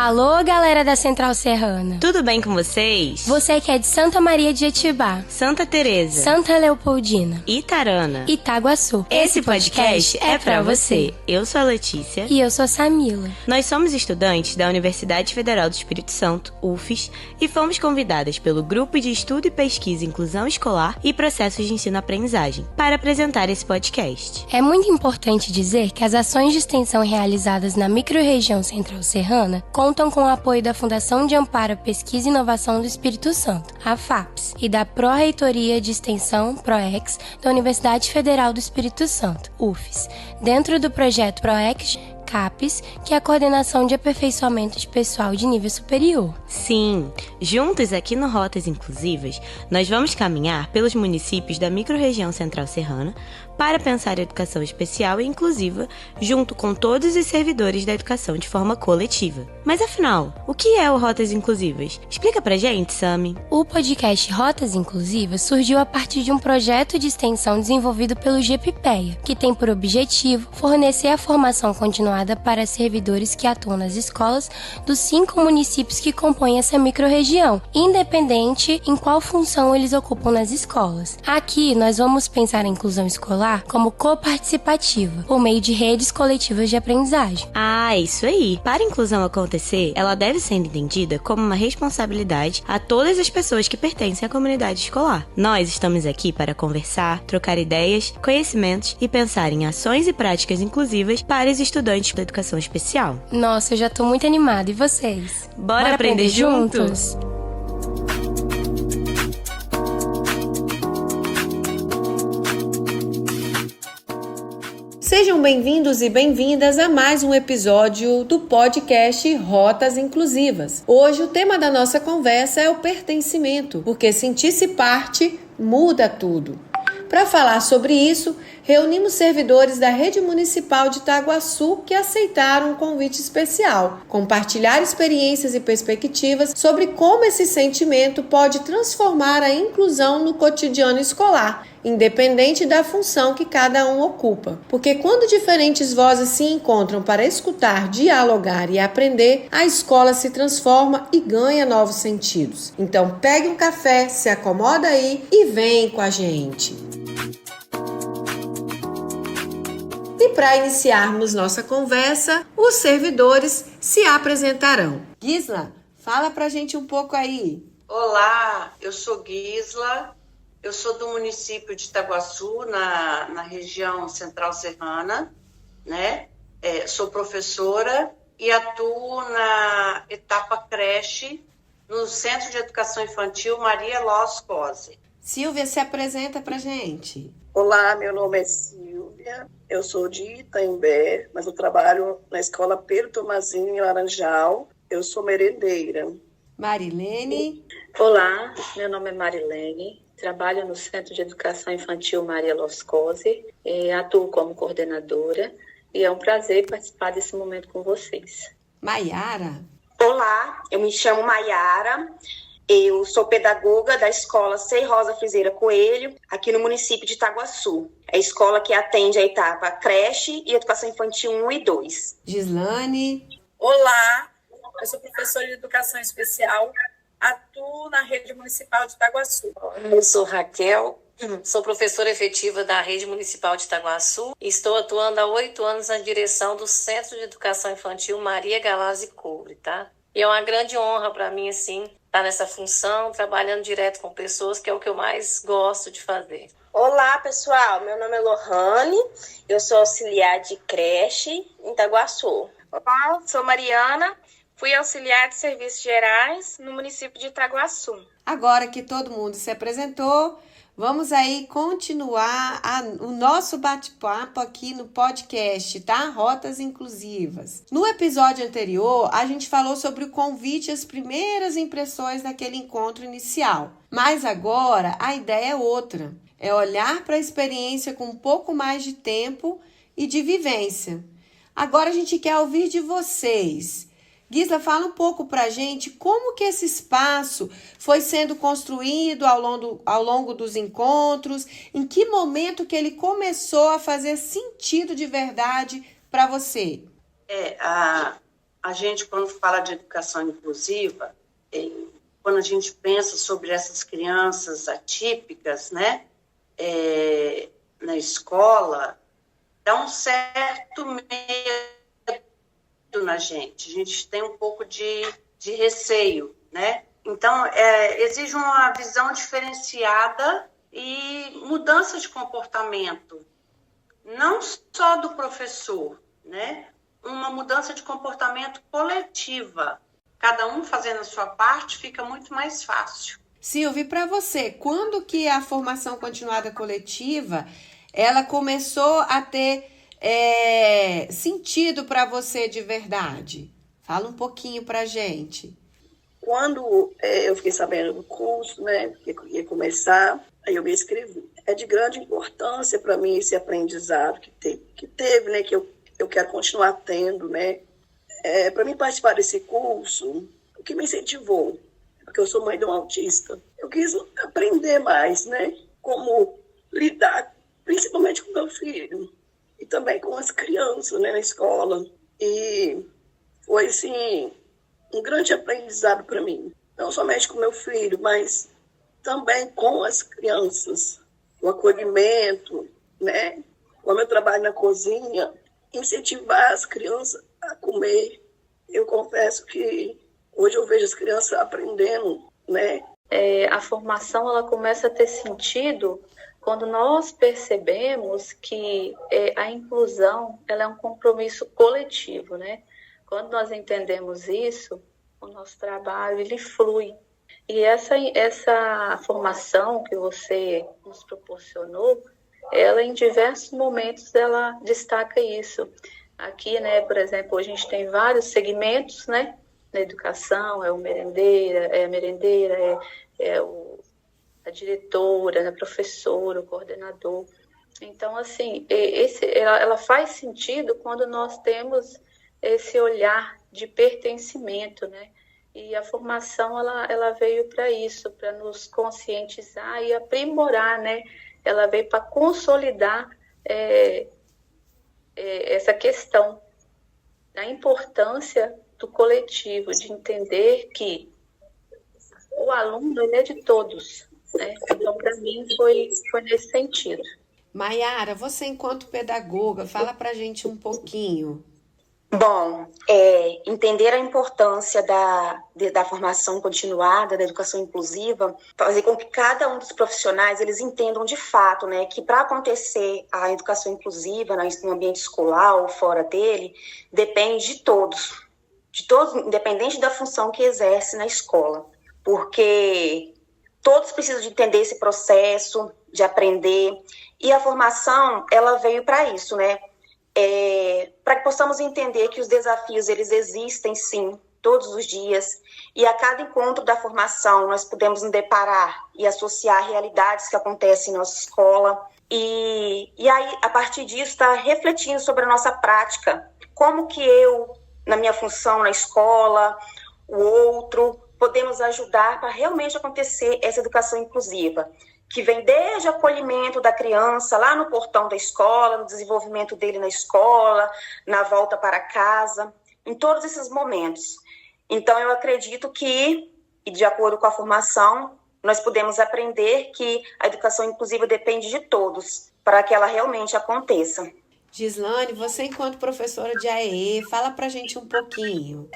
Alô, galera da Central Serrana. Tudo bem com vocês? Você que é de Santa Maria de Etibá, Santa Teresa, Santa Leopoldina, Itarana, Itaguaçu. Esse podcast é pra você. Eu sou a Letícia. E eu sou a Samila. Nós somos estudantes da Universidade Federal do Espírito Santo, UFES, e fomos convidadas pelo Grupo de Estudo e Pesquisa Inclusão Escolar e Processos de Ensino-Aprendizagem para apresentar esse podcast. É muito importante dizer que as ações de extensão realizadas na microrregião Central Serrana contam com o apoio da Fundação de Amparo à Pesquisa e Inovação do Espírito Santo, a FAPES, e da Pró-Reitoria de Extensão, PROEX, da Universidade Federal do Espírito Santo, UFES, dentro do projeto PROEX CAPES, que é a Coordenação de Aperfeiçoamento de Pessoal de Nível Superior. Sim, juntos aqui no Rotas Inclusivas, nós vamos caminhar pelos municípios da microrregião Central Serrana para pensar a educação especial e inclusiva junto com todos os servidores da educação de forma coletiva. Mas afinal, o que é o Rotas Inclusivas? Explica pra gente, Sami. O podcast Rotas Inclusivas surgiu a partir de um projeto de extensão desenvolvido pelo GPPEA, que tem por objetivo fornecer a formação continuada para servidores que atuam nas escolas dos 5 municípios que compõem essa microrregião, independente em qual função eles ocupam nas escolas. Aqui, nós vamos pensar a inclusão escolar como coparticipativa, por meio de redes coletivas de aprendizagem. Ah, isso aí! Para a inclusão acontecer, ela deve ser entendida como uma responsabilidade a todas as pessoas que pertencem à comunidade escolar. Nós estamos aqui para conversar, trocar ideias, conhecimentos e pensar em ações e práticas inclusivas para os estudantes da educação especial. Nossa, eu já tô muito animada. E vocês? Bora aprender juntos? Sejam bem-vindos e bem-vindas a mais um episódio do podcast Rotas Inclusivas. Hoje o tema da nossa conversa é o pertencimento, porque sentir-se parte muda tudo. Para falar sobre isso, reunimos servidores da Rede Municipal de Itaguaçu que aceitaram um convite especial, compartilhar experiências e perspectivas sobre como esse sentimento pode transformar a inclusão no cotidiano escolar, independente da função que cada um ocupa. Porque quando diferentes vozes se encontram para escutar, dialogar e aprender, a escola se transforma e ganha novos sentidos. Então pegue um café, se acomoda aí e vem com a gente. E para iniciarmos nossa conversa, os servidores se apresentarão. Gisla, fala pra gente um pouco aí. Olá, eu sou Gisla, eu sou do município de Itaguaçu, na região Central Serrana, né? Sou professora e atuo na etapa creche no Centro de Educação Infantil Maria Los Cose. Silvia, se apresenta pra gente. Olá, meu nome é Silvia, eu sou de Itaimbé, mas eu trabalho na escola Pedro Tomazinho, em Laranjal. Eu sou merendeira. Marilene. Olá, meu nome é Marilene, trabalho no Centro de Educação Infantil Maria Los Cose, atuo como coordenadora e é um prazer participar desse momento com vocês. Maiara. Olá, eu me chamo Maiara. Eu sou pedagoga da escola Sei Rosa Friseira Coelho, aqui no município de Itaguaçu. É a escola que atende a etapa creche e educação infantil 1 e 2. Gislane. Olá, eu sou professora de educação especial, atuo na rede municipal de Itaguaçu. Eu sou Raquel, sou professora efetiva da rede municipal de Itaguaçu e estou atuando há 8 anos na direção do Centro de Educação Infantil Maria Galazzi Cobre, tá? E é uma grande honra para mim, assim, estar nessa função, trabalhando direto com pessoas, que é o que eu mais gosto de fazer. Olá, pessoal. Meu nome é Lohane, eu sou auxiliar de creche em Itaguaçu. Olá, sou Mariana, fui auxiliar de serviços gerais no município de Itaguaçu. Agora que todo mundo se apresentou, vamos aí continuar o nosso bate-papo aqui no podcast, tá? Rotas Inclusivas. No episódio anterior, a gente falou sobre o convite e as primeiras impressões daquele encontro inicial. Mas agora, a ideia é outra. É olhar para a experiência com um pouco mais de tempo e de vivência. Agora a gente quer ouvir de vocês. Gisla, fala um pouco para a gente como que esse espaço foi sendo construído ao longo dos encontros, em que momento que ele começou a fazer sentido de verdade para você? a gente, quando fala de educação inclusiva, quando a gente pensa sobre essas crianças atípicas, né, na escola, dá um certo medo na gente. A gente tem um pouco de receio, né? Então, exige uma visão diferenciada e mudança de comportamento, não só do professor, né? Uma mudança de comportamento coletiva. Cada um fazendo a sua parte fica muito mais fácil. Silvia, para você, quando que a formação continuada coletiva ela começou a ter sentido para você de verdade? Fala um pouquinho para a gente. Quando eu fiquei sabendo do curso, né, que ia começar, aí eu me inscrevi. É de grande importância para mim esse aprendizado que teve, né, que eu quero continuar tendo, né. Para mim participar desse curso, o que me incentivou, porque eu sou mãe de um autista, eu quis aprender mais, né, como lidar, principalmente com meu filho, e também com as crianças, né, na escola. E foi, assim, um grande aprendizado para mim, não somente com meu filho, mas também com as crianças, o acolhimento, né? Como eu trabalho na cozinha, incentivar as crianças a comer. Eu confesso que hoje eu vejo as crianças aprendendo, né? A formação ela começa a ter sentido quando nós percebemos que a inclusão ela é um compromisso coletivo, né? Quando nós entendemos isso, o nosso trabalho ele flui. E essa formação que você nos proporcionou, ela em diversos momentos ela destaca isso. Aqui, né, por exemplo, a gente tem vários segmentos, né, na educação, a merendeira, a diretora, a professora, o coordenador. Então, assim, ela faz sentido quando nós temos esse olhar de pertencimento, né? E a formação, ela veio para isso, para nos conscientizar e aprimorar, né? Ela veio para consolidar essa questão da importância do coletivo, de entender que o aluno ele é de todos, né? Então, para mim, foi nesse sentido. Maiara, você enquanto pedagoga, fala para a gente um pouquinho. Bom, entender a importância da formação continuada, da educação inclusiva, fazer com que cada um dos profissionais eles entendam de fato, né, que para acontecer a educação inclusiva no ambiente escolar ou fora dele, depende de todos, independente da função que exerce na escola, porque todos precisam de entender esse processo, de aprender, e a formação ela veio para isso, né? Para que possamos entender que os desafios eles existem sim todos os dias e a cada encontro da formação nós podemos nos deparar e associar realidades que acontecem em nossa escola e aí a partir disso está refletindo sobre a nossa prática, como que eu na minha função na escola, o outro podemos ajudar para realmente acontecer essa educação inclusiva, que vem desde o acolhimento da criança lá no portão da escola, no desenvolvimento dele na escola, na volta para casa, em todos esses momentos. Então, eu acredito que, e de acordo com a formação, nós podemos aprender que a educação inclusiva depende de todos, para que ela realmente aconteça. Gislane, você enquanto professora de AEE, fala para a gente um pouquinho.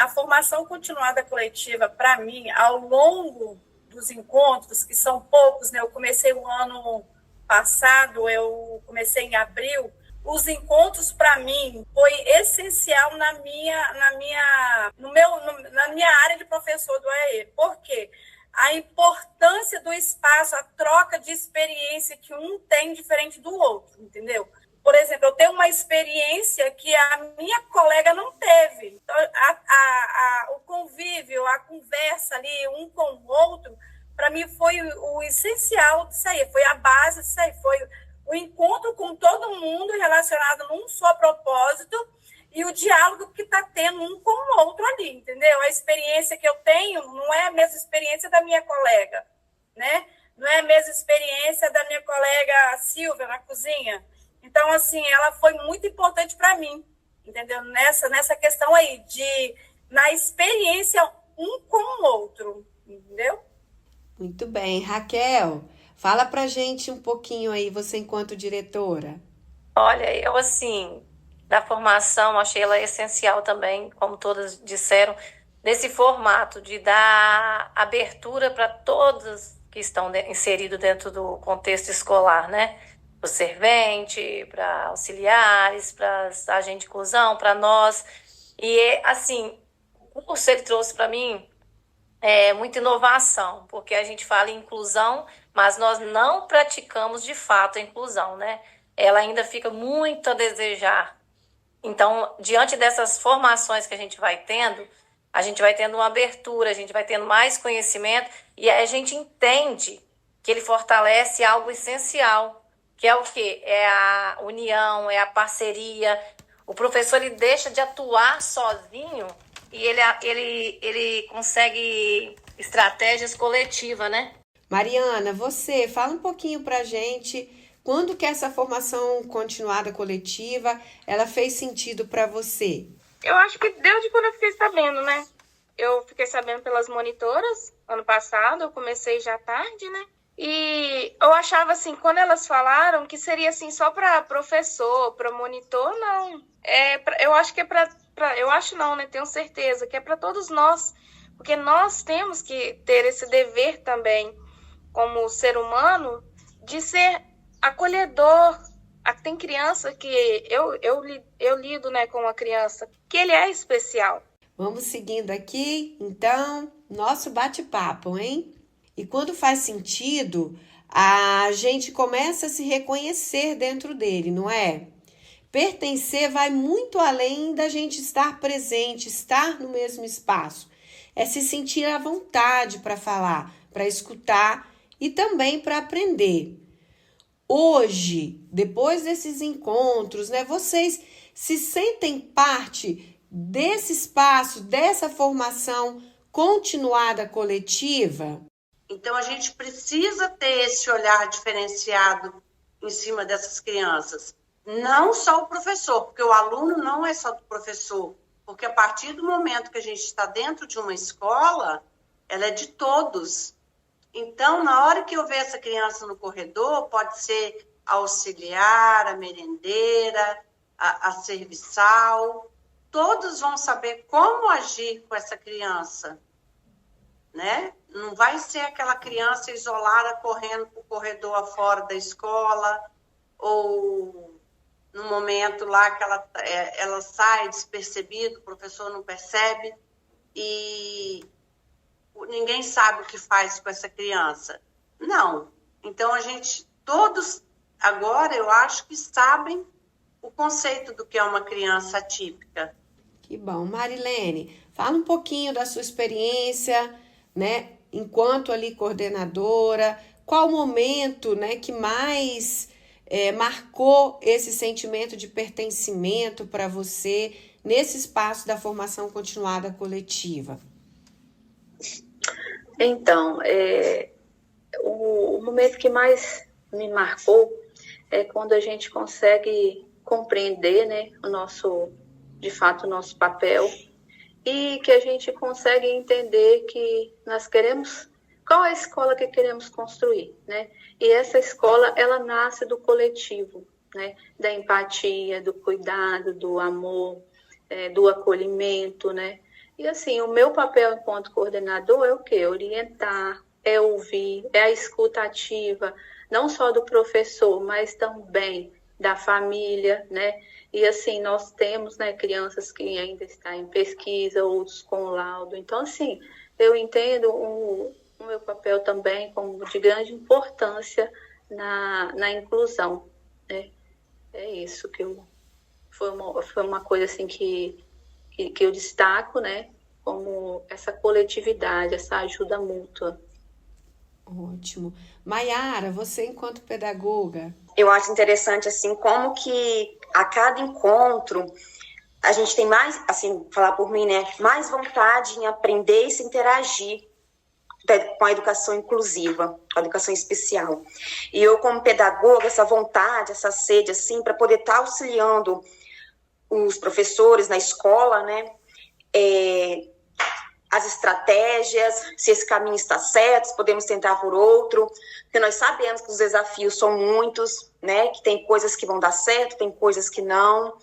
A formação continuada coletiva, para mim, ao longo dos encontros, que são poucos, né? Eu comecei o ano passado, eu comecei em abril. Os encontros, para mim, foi essencial na minha área de professor do AE. Por quê? A importância do espaço, a troca de experiência que um tem diferente do outro, entendeu? Por exemplo, eu tenho uma experiência que a minha colega não teve. Então, o convívio, a conversa ali, um com o outro, para mim foi o essencial disso aí, foi a base disso aí, foi o encontro com todo mundo relacionado num só propósito e o diálogo que está tendo um com o outro ali, entendeu? A experiência que eu tenho não é a mesma experiência da minha colega, né? Não é a mesma experiência da minha colega Silvia na cozinha. Então, assim, ela foi muito importante para mim, entendeu? Nessa questão aí, na experiência um com o outro, entendeu? Muito bem. Raquel, fala pra gente um pouquinho aí, você enquanto diretora. Olha, eu assim, da formação, achei ela essencial também, como todas disseram, nesse formato de dar abertura para todos que estão inseridos dentro do contexto escolar, né? Para o servente, para auxiliares, para agentes de inclusão, para nós. E, assim, o curso ele trouxe para mim muita inovação, porque a gente fala em inclusão, mas nós não praticamos de fato a inclusão, né? Ela ainda fica muito a desejar. Então, diante dessas formações que a gente vai tendo uma abertura, a gente vai tendo mais conhecimento e aí a gente entende que ele fortalece algo essencial, que é o quê? É a união, é a parceria. O professor ele deixa de atuar sozinho e ele consegue estratégias coletivas, né? Mariana, você fala um pouquinho pra gente quando que essa formação continuada coletiva, ela fez sentido para você? Eu acho que desde quando eu fiquei sabendo, né? Eu fiquei sabendo pelas monitoras, ano passado, eu comecei já tarde, né? E eu achava assim, quando elas falaram que seria assim só para professor, para monitor, não. Eu acho que é para eu acho não, né? Tenho certeza que é para todos nós, porque nós temos que ter esse dever também, como ser humano, de ser acolhedor. Tem criança que eu lido, né, com uma criança que ele é especial. Vamos seguindo aqui, então, nosso bate-papo, hein? E quando faz sentido, a gente começa a se reconhecer dentro dele, não é? Pertencer vai muito além da gente estar presente, estar no mesmo espaço. É se sentir à vontade para falar, para escutar e também para aprender. Hoje, depois desses encontros, né, vocês se sentem parte desse espaço, dessa formação continuada coletiva? Então, a gente precisa ter esse olhar diferenciado em cima dessas crianças. Não só o professor, porque o aluno não é só do professor, porque a partir do momento que a gente está dentro de uma escola, ela é de todos. Então, na hora que eu ver essa criança no corredor, pode ser a auxiliar, a merendeira, a serviçal, todos vão saber como agir com essa criança, né? Não vai ser aquela criança isolada correndo para o corredor afora da escola, ou no momento lá que ela sai despercebida, o professor não percebe e ninguém sabe o que faz com essa criança. Não. Então, todos agora, eu acho que sabem o conceito do que é uma criança atípica. Que bom. Marilene, fala um pouquinho da sua experiência, né, enquanto ali coordenadora, qual o momento, né, que mais marcou esse sentimento de pertencimento para você nesse espaço da formação continuada coletiva? Então, o momento que mais me marcou é quando a gente consegue compreender, né, o nosso papel e que a gente consegue entender que nós queremos, qual é a escola que queremos construir, né? E essa escola, ela nasce do coletivo, né? Da empatia, do cuidado, do amor, do acolhimento, né? E assim, o meu papel enquanto coordenador é o quê? Orientar, é ouvir, é a escuta ativa, não só do professor, mas também da família, né? E assim, nós temos, né, crianças que ainda estão em pesquisa, outros com laudo. Então, assim, eu entendo o meu papel também como de grande importância na inclusão, né? É isso que foi uma coisa assim que eu destaco, né, como essa coletividade, essa ajuda mútua. Ótimo. Maiara, você enquanto pedagoga? Eu acho interessante, assim, como que a cada encontro a gente tem mais, assim, falar por mim, né, mais vontade em aprender e se interagir com a educação inclusiva, com a educação especial. E eu, como pedagoga, essa vontade, essa sede, assim, para poder estar auxiliando os professores na escola, né? As estratégias, se esse caminho está certo, se podemos tentar por outro, porque nós sabemos que os desafios são muitos, né? Que tem coisas que vão dar certo, tem coisas que não.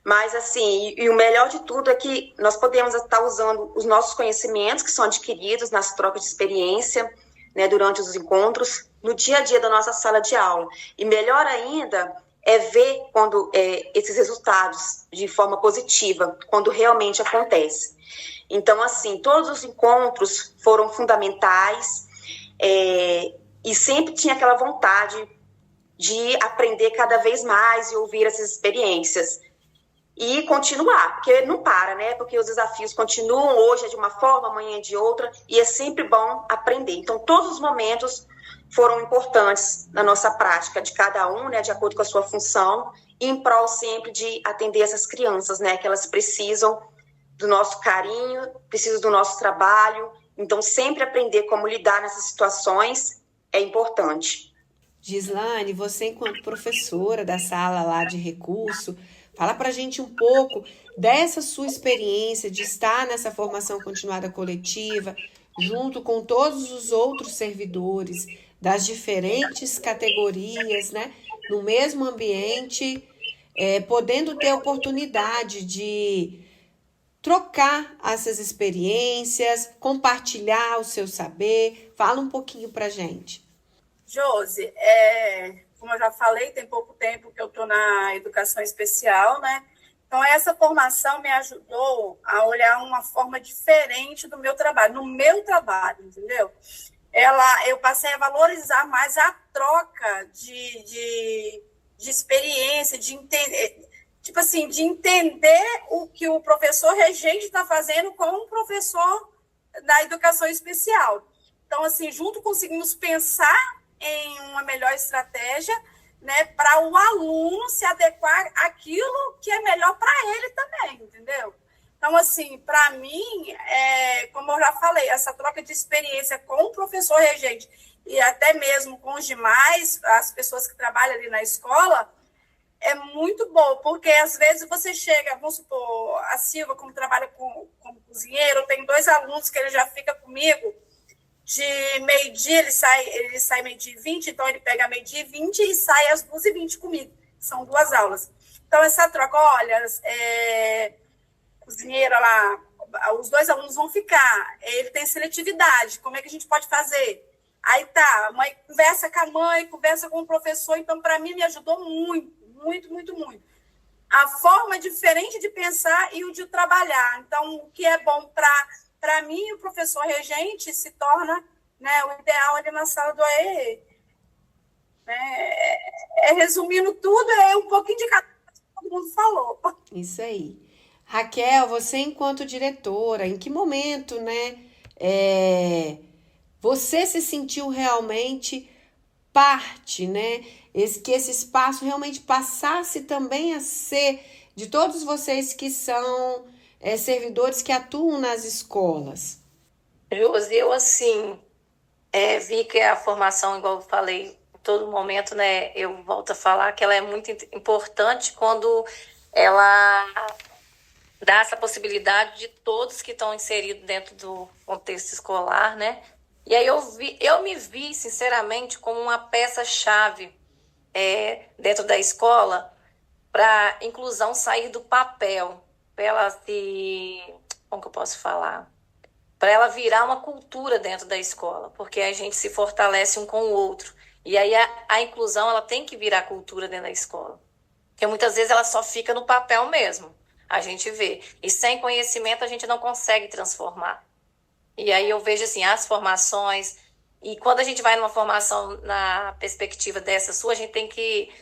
Mas, assim, e o melhor de tudo é que nós podemos estar usando os nossos conhecimentos que são adquiridos nas trocas de experiência, né, durante os encontros, no dia a dia da nossa sala de aula. E melhor ainda é ver quando esses resultados de forma positiva, quando realmente acontece. Então, assim, todos os encontros foram fundamentais e sempre tinha aquela vontade de aprender cada vez mais e ouvir essas experiências. E continuar, porque não para, né? Porque os desafios continuam, hoje é de uma forma, amanhã é de outra, e é sempre bom aprender. Então, todos os momentos foram importantes na nossa prática, de cada um, né? De acordo com a sua função, e em prol sempre de atender essas crianças, né? Que elas precisam do nosso carinho, precisam do nosso trabalho. Então, sempre aprender como lidar nessas situações é importante. Gislane, você enquanto professora da sala lá de recurso, fala pra gente um pouco dessa sua experiência de estar nessa formação continuada coletiva, junto com todos os outros servidores das diferentes categorias, né? No mesmo ambiente, podendo ter a oportunidade de trocar essas experiências, compartilhar o seu saber. Fala um pouquinho pra gente. Josi, como eu já falei, tem pouco tempo que eu estou na educação especial, né? Então, essa formação me ajudou a olhar uma forma diferente do meu trabalho, no meu trabalho, entendeu? Eu passei a valorizar mais a troca de experiência, de entender, tipo assim, de entender o que o professor regente está fazendo com o professor da educação especial. Então, assim, junto conseguimos pensar em uma melhor estratégia, né, para o aluno se adequar àquilo que é melhor para ele também, entendeu? Então, assim, para mim, como eu já falei, essa troca de experiência com o professor regente e até mesmo com os demais, as pessoas que trabalham ali na escola, é muito bom, porque às vezes você chega, vamos supor, a Silva, como trabalha como cozinheiro, tem 2 alunos que ele já fica comigo, de meio-dia, ele sai meio-dia e 20, então ele pega meio-dia e 20 e sai às 2h20 comigo. São 2 aulas. Então, essa troca, olha, cozinheira lá, os 2 alunos vão ficar, ele tem seletividade, como é que a gente pode fazer? Aí tá, a mãe conversa com a mãe, conversa com o professor, então, para mim, me ajudou muito, muito, muito, muito. A forma diferente de pensar e o de trabalhar. Então, o que é bom para mim, o professor regente se torna, né, o ideal ali na sala do AEE. Resumindo tudo, um pouquinho de cada coisa que todo mundo falou. Isso aí. Raquel, você enquanto diretora, em que momento, né, você se sentiu realmente parte, né, que esse espaço realmente passasse também a ser de todos vocês que são servidores que atuam nas escolas? Josi, eu assim, vi que a formação, igual eu falei, em todo momento, né, eu volto a falar que ela é muito importante quando ela dá essa possibilidade de todos que estão inseridos dentro do contexto escolar, né? E aí eu me vi, sinceramente, como uma peça-chave dentro da escola para a inclusão sair do papel, para ela como que eu posso falar? Para ela virar uma cultura dentro da escola, porque a gente se fortalece um com o outro. E aí a inclusão, ela tem que virar cultura dentro da escola. Porque muitas vezes ela só fica no papel mesmo, a gente vê. E sem conhecimento a gente não consegue transformar. E aí eu vejo assim, as formações, e quando a gente vai numa formação na perspectiva dessa sua, a gente tem que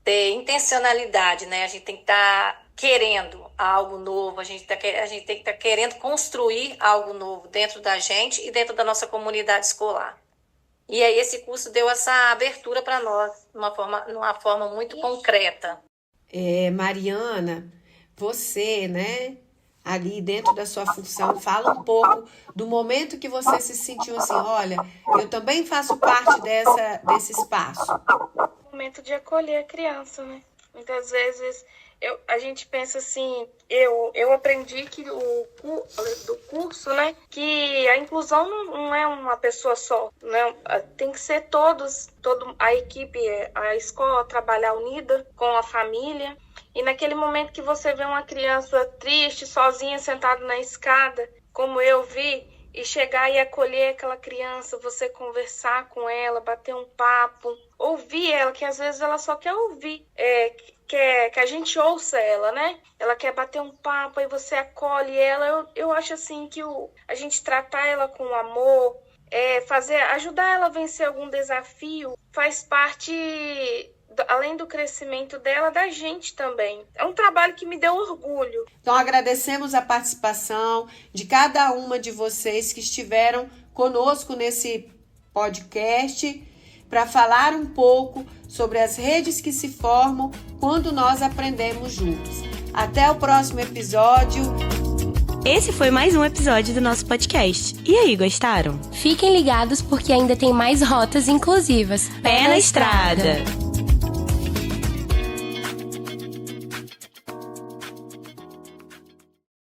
ter intencionalidade, né? A gente tem que estar querendo algo novo, a gente tem que estar querendo construir algo novo dentro da gente e dentro da nossa comunidade escolar. E aí esse curso deu essa abertura para nós, numa forma muito concreta. Mariana, você, né, ali dentro da sua função, fala um pouco do momento que você se sentiu assim, olha, eu também faço parte desse espaço. Momento de acolher a criança, né? Muitas vezes A gente pensa assim, eu aprendi que do curso, né, que a inclusão não é uma pessoa só, né, tem que ser toda a equipe, a escola trabalhar unida com a família. E naquele momento que você vê uma criança triste, sozinha, sentada na escada, como eu vi, e chegar e acolher aquela criança, você conversar com ela, bater um papo, ouvir ela, que às vezes ela só quer ouvir, quer que a gente ouça ela, né? Ela quer bater um papo, aí você acolhe ela. Eu acho assim que a gente tratar ela com amor, ajudar ela a vencer algum desafio, faz parte, além do crescimento dela, da gente também. É um trabalho que me deu orgulho. Então, agradecemos a participação de cada uma de vocês que estiveram conosco nesse podcast para falar um pouco sobre as redes que se formam quando nós aprendemos juntos. Até o próximo episódio. Esse foi mais um episódio do nosso podcast. E aí, gostaram? Fiquem ligados porque ainda tem mais rotas inclusivas. Pé na estrada!